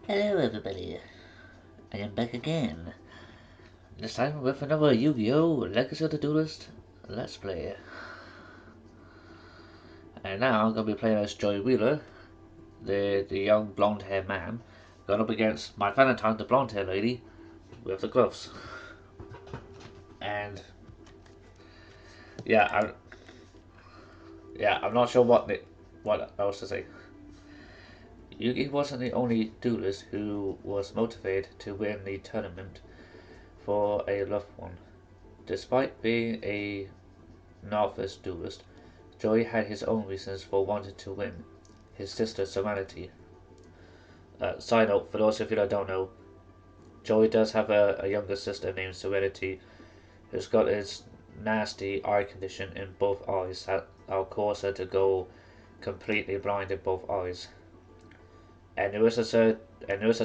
Hello everybody, I am back again. This time with another Yu-Gi-Oh! Legacy of the Duelist Let's Play. And now I'm going to be playing as Joey Wheeler, the young blonde-haired man, going up against Mai Valentine, the blonde-haired lady, with the gloves. And yeah, I'm not sure what else to say. Yugi wasn't the only duelist who was motivated to win the tournament for a loved one. Despite being a novice duelist, Joey had his own reasons for wanting to win. His sister Serenity. Side note, for those of you that don't know, Joey does have a younger sister named Serenity who's got this nasty eye condition in both eyes that'll cause her to go completely blind in both eyes. And there is a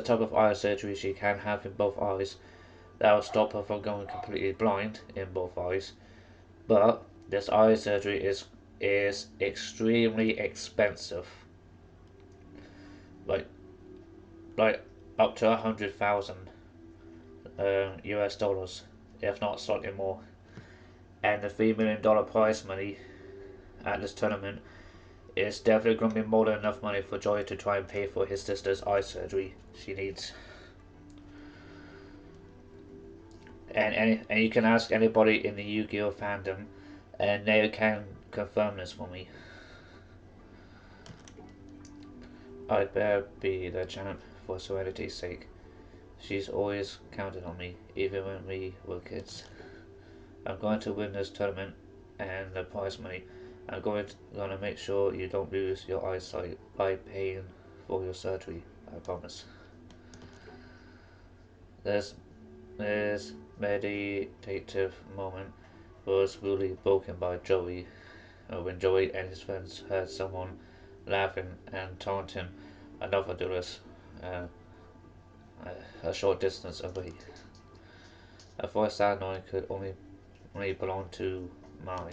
type of eye surgery she can have in both eyes that will stop her from going completely blind in both eyes. But this eye surgery is extremely expensive. Like up to 100,000 US dollars, if not slightly more. And the $3 million prize money at this tournament is definitely going to be more than enough money for Joy to try and pay for his sister's eye surgery she needs. And you can ask anybody in the Yu-Gi-Oh fandom, and they can confirm this for me. I'd better be the champ for Serenity's sake. She's always counted on me, even when we were kids. I'm going to win this tournament and the prize money. I'm going to make sure you don't lose your eyesight by paying for your surgery. I promise. This meditative moment was really broken by Joey when Joey and his friends heard someone laughing and taunting another duelist a short distance away. A voice that annoying could only belong to Mai.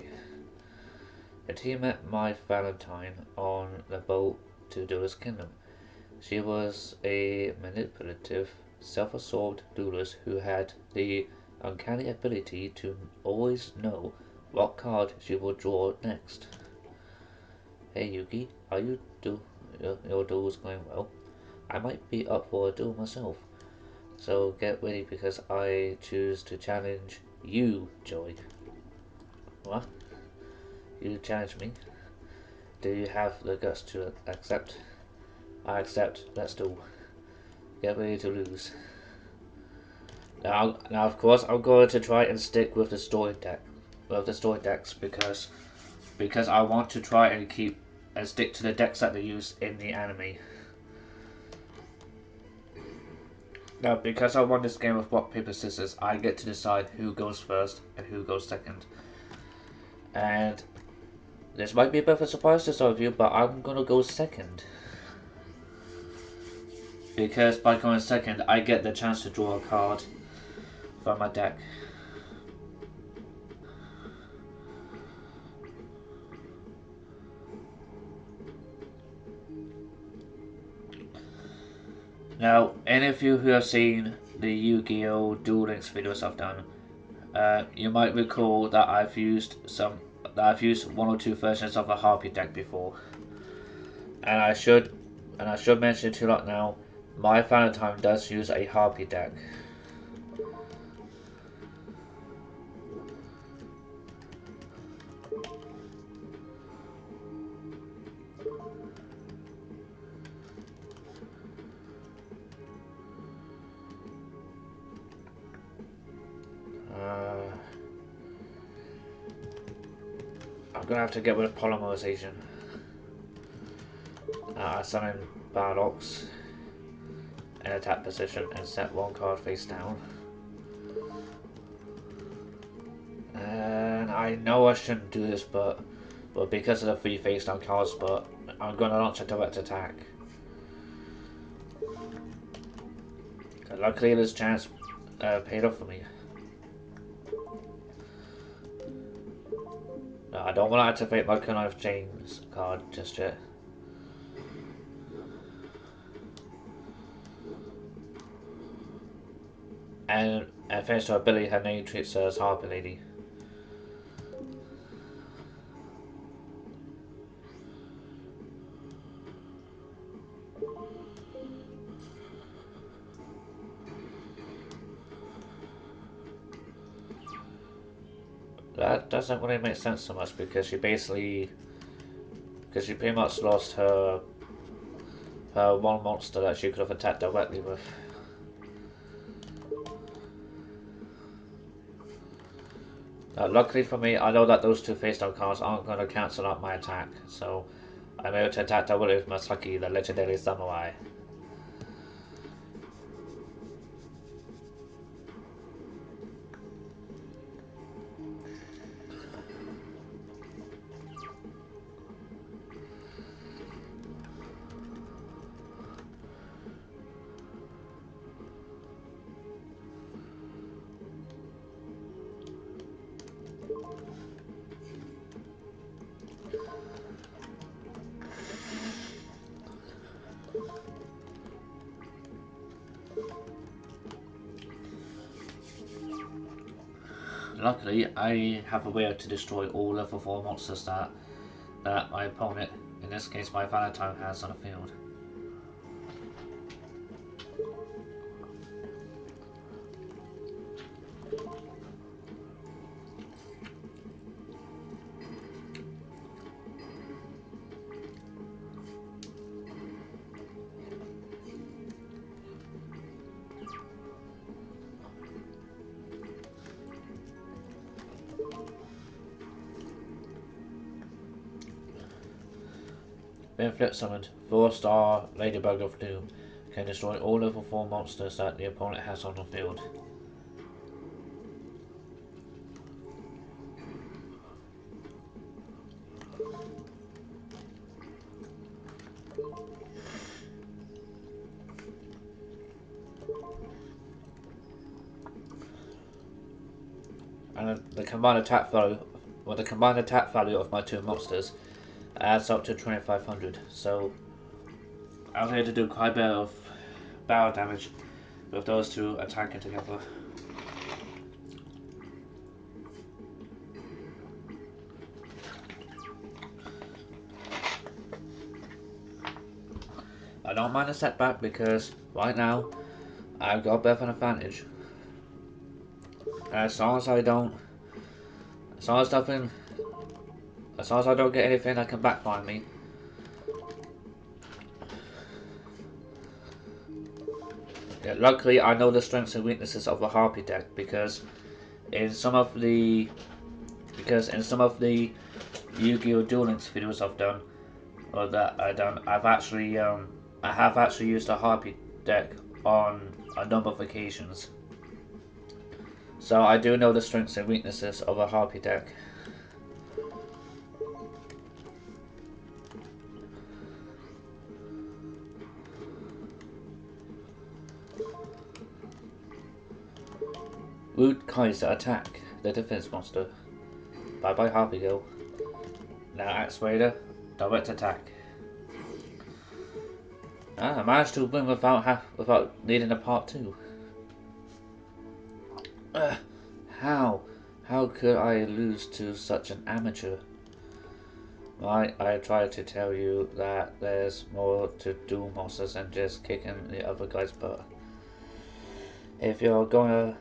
The team met Mai Valentine on the boat to Duelist Kingdom. She was a manipulative, self-absorbed duelist who had the uncanny ability to always know what card she would draw next. Hey Yuki, are your duels going well? I might be up for a duel myself. So get ready because I choose to challenge you, Joey. What? You challenge me? Do you have the guts to accept? I accept. Let's do. Get ready to lose. Now, of course, I'm going to try and stick with the story decks because I want to try and keep and stick to the decks that they use in the anime. Now, because I won this game of rock paper scissors, I get to decide who goes first and who goes second. And this might be a bit of a surprise to some of you, but I'm gonna go second. Because by going second, I get the chance to draw a card from my deck. Now, any of you who have seen the Yu-Gi-Oh! Duel Links videos I've done, you might recall that I've used one or two versions of a Harpy deck before, and I should mention to you lot now, Mai Valentine does use a Harpy deck. I'm gonna have to get rid of polymerization. I summon Barlocks in attack position and set one card face down. And I know I shouldn't do this, but because of the free face down cards, but I'm gonna launch a direct attack. Luckily, this chance paid off for me. No, I don't want to activate my Knife James card just yet. and thanks to her ability, her name treats her as Harpy Lady. That doesn't really make sense so much because she pretty much lost her one monster that she could have attacked directly with. Luckily for me, I know that those two face-down cards aren't going to cancel out my attack, so I'm able to attack directly with Masaki, the legendary samurai. Luckily, I have a way to destroy all level 4 monsters that my opponent, in this case Mai Valentine, has on the field. Being flip summoned, 4-star Ladybug of Doom can destroy all level 4 monsters that the opponent has on the field. And the combined attack value, of my two monsters adds up to 2500. So I was able to do quite a bit of battle damage with those two attacking together. I don't mind the setback because right now I've got a bit of an advantage. As long as I don't, as long as nothing, as long as I don't get anything that can backfire me. Yeah, luckily, I know the strengths and weaknesses of a Harpy deck because in some of the Yu-Gi-Oh! Duel Links videos I've done, or that I have actually used a Harpy deck on a number of occasions. So I do know the strengths and weaknesses of a Harpy deck. Wood Kaiser attack the defense monster. Bye bye Harpy Girl. Now Axe Raider, direct attack. I managed to win without needing a part 2. How? How could I lose to such an amateur? I tried to tell you that there's more to duel monsters than just kicking the other guy's butt. If you're gonna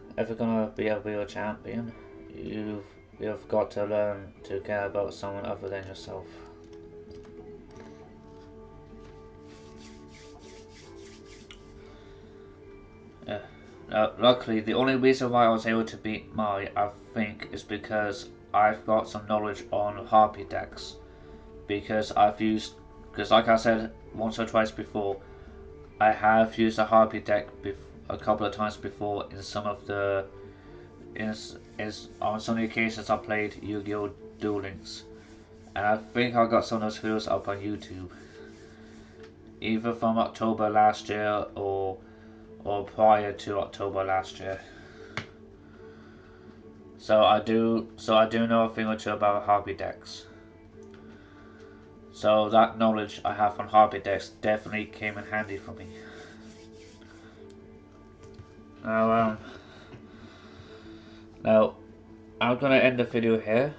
be a real champion, you've got to learn to care about someone other than yourself. Luckily, the only reason why I was able to beat Mai, I think, is because I've got some knowledge on Harpy decks. Because like I said once or twice before, I have used a Harpy deck a couple of times before in some of the on some of the occasions I played Yu-Gi-Oh! Duel Links, and I think I got some of those videos up on YouTube, either from October last year or prior to October last year. So I do know a thing or two about Harpy decks. So that knowledge I have on Harpy decks definitely came in handy for me. Now Now, I'm gonna end the video here.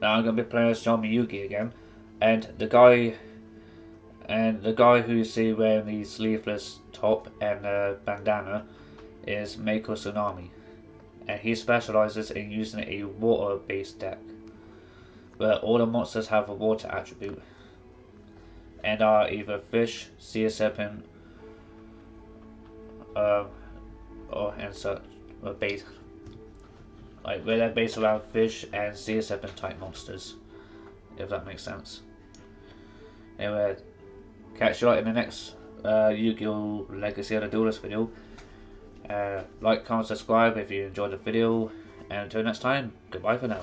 Now I'm gonna be playing as John Miyuki again, and the guy who you see wearing the sleeveless top and bandana is Meiko Tsunami, and he specializes in using a water-based deck, where all the monsters have a water attribute, and are either fish, sea serpent, or and such, or base, like where they're based around fish and sea serpent type monsters, if that makes sense. Anyway, catch you in the next Yu-Gi-Oh! Legacy of the Duelist video. Like, comment, subscribe if you enjoyed the video, and until next time, goodbye for now.